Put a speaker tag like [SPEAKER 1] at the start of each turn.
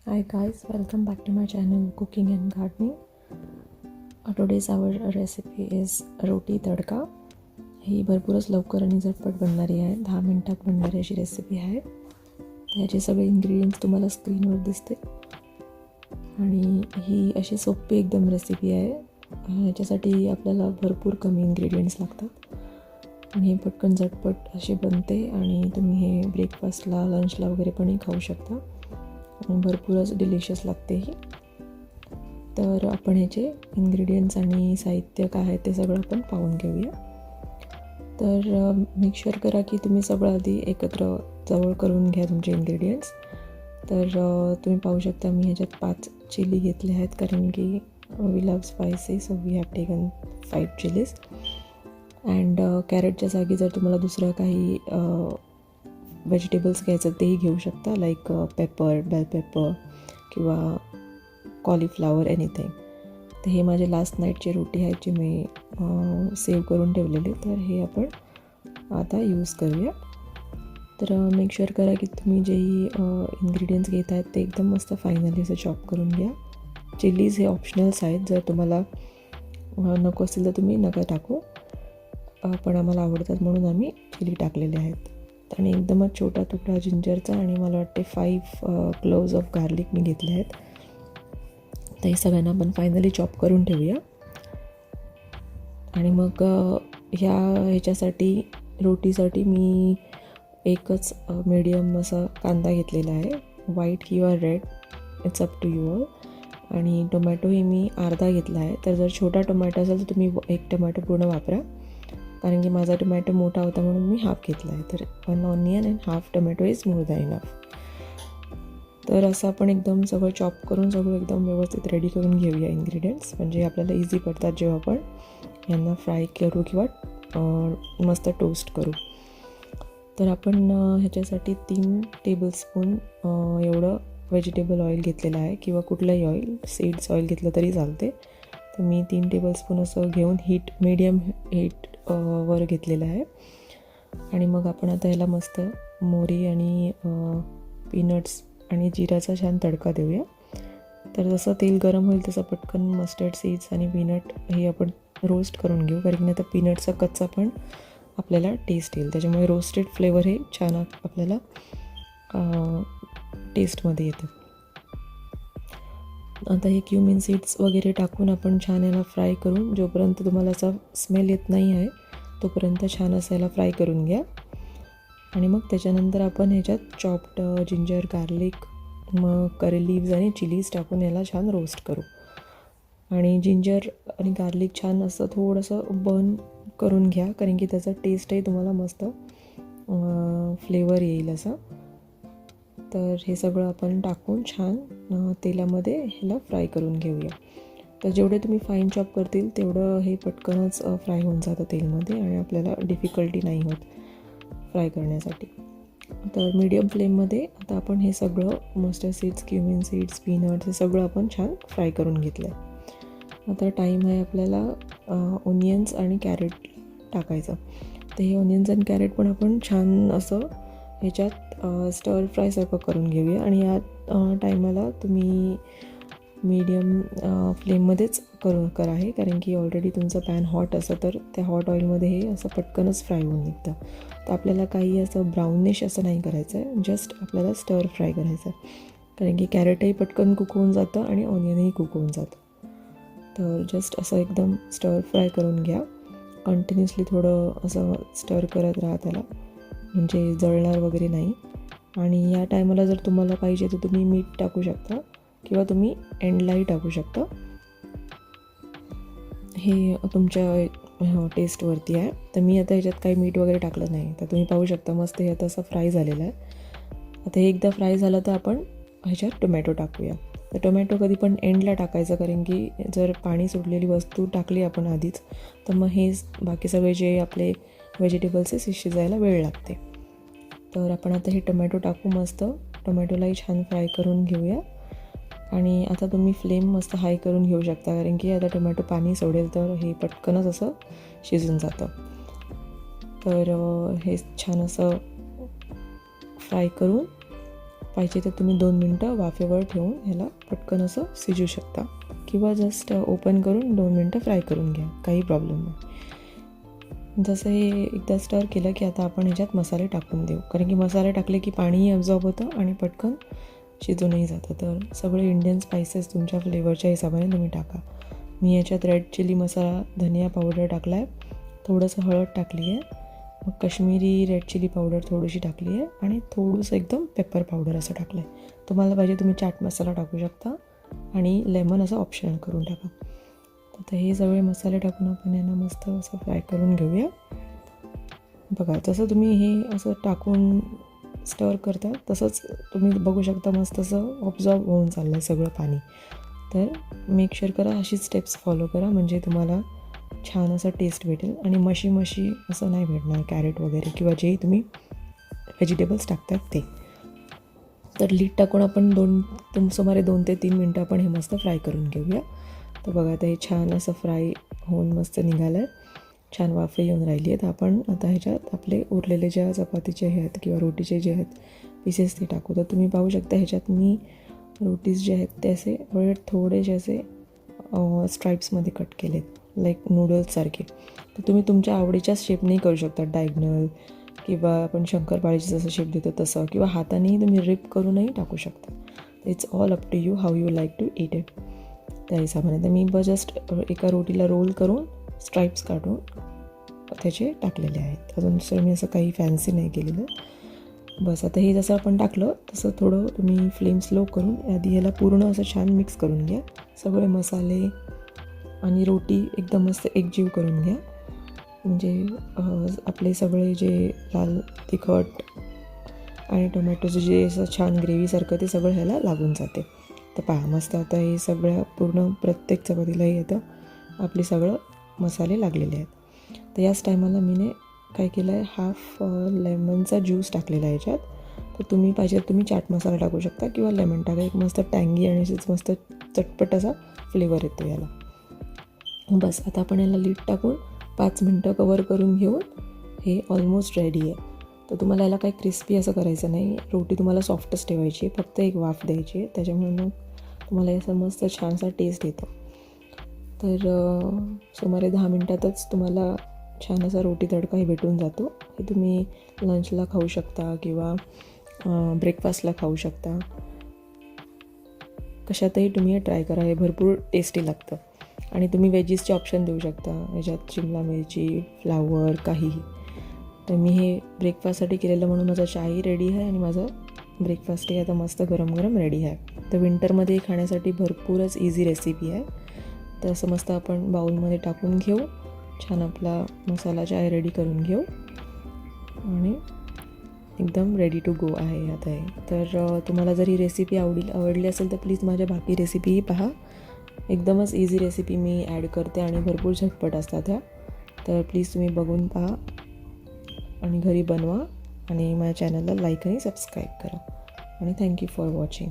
[SPEAKER 1] Hi guys, welcome back to my channel Cooking and Gardening. Today's our recipe is roti तडका. ही भरपूरच लवकर आणि झटपट बनणारी आहे, 10 मिनिटात बनणारी अशी रेसिपी आहे. याचे सगळे इन्ग्रेडियंट्स तुम्हाला स्क्रीनवर दिसते आणि ही अशी सोपी एकदम रेसिपी आहे. याच्यासाठी आपल्याला भरपूर कमी इन्ग्रेडियंट्स लागतात आणि हे पटकन झटपट अशी बनते आणि तुम्ही हे ब्रेकफास्टला लंचला वगैरे पण खाऊ शकता आणि भरपूरच डिलिशियस लागते ही. तर आपण ह्याचे इन्ग्रेडियंट्स आणि साहित्य काय आहे ते सगळं आपण पाहून घेऊया. तर मेक शुअर करा की तुम्ही सगळं आधी एकत्र जवळ करून घ्या तुमचे इन्ग्रेडियंट्स. तर तुम्ही पाहू शकता मी ह्याच्यात 5 चिली घेतले आहेत कारण की we love spicy, so we have taken 5 chillies. And कॅरेटच्या जागी जर तुम्हाला दुसरं काही व्हेजिटेबल्स घ्यायचं तेही घेऊ शकता, लाईक पेपर, बेल पेपर किंवा कॉलीफ्लावर, एनिथिंग. तर हे माझे लास्ट नाईटची रोटी आहे जी मी सेव्ह करून ठेवलेली. तर हे आपण आता यूज करूया. तर मेक शुअर करा की तुम्ही जेही इन्ग्रेडियंट्स घेत आहेत ते एकदम मस्त फायनली असं चॉप करून घ्या. चिलीज हे ऑप्शनल्स आहेत, जर तुम्हाला नको असेल तर तुम्ही नका टाकू, पण आम्हाला आवडतात म्हणून आम्ही चिली टाकलेले आहेत. आणि एकदमच छोटा तुकडा जिंजरचा आणि मला वाटते 5 क्लोव्ज ऑफ गार्लिक मी घेतले आहेत. तर हे सगळ्यांना आपण फायनली चॉप करून ठेवूया. आणि मग ह्याच्यासाठी रोटीसाठी मी एकच मीडियम असा कांदा घेतलेला आहे, व्हाईट किंवा red, it's up to you all. आणि टोमॅटोही मी अर्धा घेतला आहे. तर जर छोटा टोमॅटो असेल तर तुम्ही एक टोमॅटो पूर्ण वापरा, कारण की माझा टोमॅटो मोठा होता म्हणून मी हाफ घेतला आहे. तर 1 onion and half tomato is more than enough. तर असं आपण एकदम सगळं चॉप करून सगळं एकदम व्यवस्थित रेडी करून घेऊया इन्ग्रेडियंट्स, म्हणजे आपल्याला इझी पडतात जेव्हा आपण यांना फ्राय करू किंवा मस्त टोस्ट करू. तर आपण ह्याच्यासाठी 3 टेबलस्पून एवढं व्हेजिटेबल ऑइल घेतलेलं आहे, किंवा कुठलंही ऑइल, सीड्स ऑइल घेतलं तरी चालते. तर मी 3 टेबलस्पून असं घेऊन मीडियम हीट वर घेतलेलं आहे. आणि मग आपण आता ह्याला मस्त मोहरी आणि पीनट्स आणि जिराचा छान तडका देऊया. तर जसं तेल गरम होईल तसं पटकन मस्टर्ड सीड्स आणि पीनट हे आपण रोस्ट करून घेऊ, कारण की आता पीनटचा कच्चा पण आपल्याला टेस्ट येईल, त्याच्यामुळे रोस्टेड फ्लेवर हे छान आपल्याला टेस्टमध्ये येतं. आता हे क्युमिन सीड्स वगैरे टाकून आपण छान याला फ्राय करून, जोपर्यंत तुम्हाला असा स्मेल येत नाही आहे तोपर्यंत छान असं याला फ्राय करून घ्या. आणि मग त्याच्यानंतर आपण ह्याच्यात चॉप्ड जिंजर, गार्लिक, मग करी लिव्ज आणि चिलीज टाकून याला छान रोस्ट करू. आणि जिंजर आणि गार्लिक छान असं थोडंसं बर्न करून घ्या, कारण की त्याचा टेस्टही तुम्हाला मस्त फ्लेवर येईल असं. तर हे सगळं आपण टाकून छान तेलामध्ये ह्याला फ्राय करून घेऊया. तर जेवढे तुम्ही फाईन चॉप करतील तेवढं हे पटकनच फ्राय होऊन जातं तेलमध्ये आणि आपल्याला डिफिकल्टी नाही होत फ्राय करण्यासाठी. तर मीडियम फ्लेममध्ये आता आपण हे सगळं mustard seeds, cumin seeds, peanuts हे सगळं आपण छान फ्राय करून घेतलं आहे. आता टाईम आहे आपल्याला ओनियन्स आणि कॅरेट टाकायचं. तर हे ओनियन्स आणि कॅरेट पण आपण छान असं ह्याच्यात स्टर फ्रायसारखं करून घेऊया. आणि या टायमाला तुम्ही मीडियम फ्लेममध्येच करा हे, कारण की ऑलरेडी तुमचं पॅन हॉट असं, तर त्या हॉट ऑइलमध्ये हे असं पटकनच फ्राय होऊन निघतं. तर आपल्याला काही असं ब्राउनिश असं नाही करायचं आहे, जस्ट आपल्याला स्टर फ्राय करायचं आहे, कारण की कॅरेटही पटकन कुक होऊन जातं आणि ऑनियनही कुक होऊन जातं. तर जस्ट असं एकदम स्टर फ्राय करून घ्या. कंटिन्युअसली थोडं असं स्टर करत राहा त्याला, म्हणजे जळणार वगैरे नाही. आणि या टायमाला जर तुम्हाला पाहिजे तर तुम्ही मीठ टाकू शकता किंवा तुम्ही एंडलाही टाकू शकता, हे तुमच्या टेस्टवरती आहे. तर मी आता ह्याच्यात काही मीठ वगैरे टाकलं नाही. तर तुम्ही पाहू शकता मस्त हे आता असं फ्राय झालेलं आहे. आता हे एकदा फ्राय झालं तर आपण ह्याच्यात टोमॅटो टाकूया. तर टोमॅटो कधी पण एंडला टाकायचं, कारण की जर पाणी सुटलेली वस्तू टाकली आपण आधीच तर मग हे बाकी सगळे जे आपले व्हेजिटेबल्स आहे शिजायला वेळ लागते. तर आपण आता हे टोमॅटो टाकू, मस्त टोमॅटोलाही छान फ्राय करून घेऊया. आणि आता तुम्ही फ्लेम मस्त हाय करून घेऊ शकता, कारण की आता टोमॅटो पाणी सोडेल तर हे पटकनच असं शिजून जातं. तर हे छान असं फ्राय करून पाहिजे तर तुम्ही 2 मिनटं वाफेवर ठेवून ह्याला पटकन असं शिजू शकता, किंवा जस्ट ओपन करून 2 मिनटं फ्राय करून घ्या, काही प्रॉब्लेम नाही. जसं हे एकदा स्टर केलं की आता आपण ह्याच्यात मसाले टाकून देऊ, कारण की मसाले टाकले की पाणीही ॲब्झॉर्ब होतं आणि पटकन शिजूनही जातं. तर सगळे इंडियन स्पायसेस तुमच्या फ्लेवरच्या हिशोबाने तुम्ही टाका. मी याच्यात रेड चिली मसाला, धनिया पावडर टाकला आहे, थोडंसं हळद टाकली आहे, मग कश्मीरी रेड चिली पावडर थोडीशी टाकली आहे आणि थोडंसं एकदम पेपर पावडर असं टाकलं आहे. तुम्हाला पाहिजे तुम्ही चाट मसाला टाकू शकता आणि लेमन असं ऑप्शनल करून टाका. आता हे सगळे मसाले टाकून आपण यांना मस्त असं फ्राय करून घेऊया. बघा, जसं तुम्ही हे असं टाकून स्टर करता तसंच तुम्ही बघू शकता मस्त असं ऑब्झॉर्ब होऊन चाललं आहे सगळं पाणी. तर मेक शुअर करा अशीच स्टेप्स फॉलो करा, म्हणजे तुम्हाला छान असं टेस्ट भेटेल आणि मशी असं नाही भेटणार कॅरेट वगैरे किंवा जे तुम्ही व्हेजिटेबल्स टाकतात ते. तर लीड टाकून आपण सुमारे 2 ते 3 मिनटं आपण हे मस्त फ्राय करून घेऊया. तर बघा, आता हे छान असं फ्राय होऊन मस्त निघालं आहे, छान वाफे येऊन राहिली आहेत. आपण आता ह्याच्यात आपले उरलेले ज्या चपातीचे हे आहेत किंवा रोटीचे जे आहेत पीसेस ते टाकू. तर तुम्ही पाहू शकता ह्याच्यात मी रोटीज जे आहेत ते असे थोडेसे असे स्ट्राईप्समध्ये कट केलेत, लाईक नूडल्ससारखे. तर तुम्ही तुमच्या आवडीच्या शेपनेही करू शकता, डायगनल किंवा आपण शंकरपाळीची जसं शेप देतो तसं, किंवा हातानेही तुम्ही रिप करूनही टाकू शकता. It's all up to you how you like to eat it. त्या हिशोबाने तर मी जस्ट एका रोटीला रोल करून स्ट्राईप्स काढून त्याचे टाकलेले आहेत. अजून दुसरं मी असं काही फॅन्सी नाही केलेलं. बस आता हे जसं आपण टाकलं तसं थोडं तुम्ही फ्लेम स्लो करून आधी ह्याला पूर्ण असं छान मिक्स करून घ्या. सगळे मसाले आणि रोटी एकदम मस्त एकजीव करून घ्या, म्हणजे आपले सगळे जे लाल तिखट आणि टोमॅटोचं जे असं छान ग्रेव्हीसारखं ते सगळं ह्याला लागून जाते. तर पहा मस्त आता हे सगळ्या पूर्ण प्रत्येक चपातीलाही आता आपले सगळं मसाले लागलेले आहेत. तर याच टायमाला मीने काय केलं आहे, हाफ लेमनचा ज्यूस टाकलेला आहे याच्यात. तर तुम्ही पाहिजे तुम्ही चाट मसाला टाकू शकता किंवा लेमन टाका, एक मस्त टँगी आणि मस्त चटपट असा फ्लेवर येतो याला. बस आता आपण याला लीड टाकून 5 मिनटं कवर करून घेऊन हे ऑलमोस्ट रेडी आहे. तर तुम्हाला याला काही क्रिस्पी असं करायचं नाही, रोटी तुम्हाला सॉफ्टच ठेवायची आहे, फक्त एक वाफ द्यायची आहे, त्याच्यामुळे मग तुम्हाला याचा मस्त छानसा टेस्ट येतो. तर सुमारे 10 मिनटातच तुम्हाला छान असा रोटी तडकाही भेटून जातो. हे तुम्ही लंचला खाऊ शकता किंवा ब्रेकफास्टला खाऊ शकता, कशातही तुम्ही हे ट्राय करा, हे भरपूर टेस्टी लागतं. आणि तुम्ही वेजीसचे ऑप्शन देऊ शकता ह्याच्यात, शिमला मिरची, फ्लावर, काहीही. तर मी हे ब्रेकफास्टसाठी केलेलं म्हणून माझा चायही रेडी आहे आणि माझं ब्रेकफास्टही आता मस्त गरम गरम रेडी आहे. तर विंटरमध्ये खाण्यासाठी भरपूरच इझी रेसिपी आहे. तर असं मस्त आपण बाउलमध्ये टाकून घेऊ, छान आपला मसाला चाय रेडी करून घेऊ आणि एकदम रेडी टू गो आहे आता हे. तर तुम्हाला जर ही रेसिपी आवडली असेल तर प्लीज माझ्या बाकी रेसिपीही पहा. एकदमच इझी रेसिपी मी ॲड करते आणि भरपूर झटपट असतात ह्या. तर प्लीज तुम्ही बघून पहा आणि घरी बनवा आणि माझ्या चॅनलला लाईक आणि सबस्क्राईब करा. आणि थँक्यू फॉर वॉचिंग.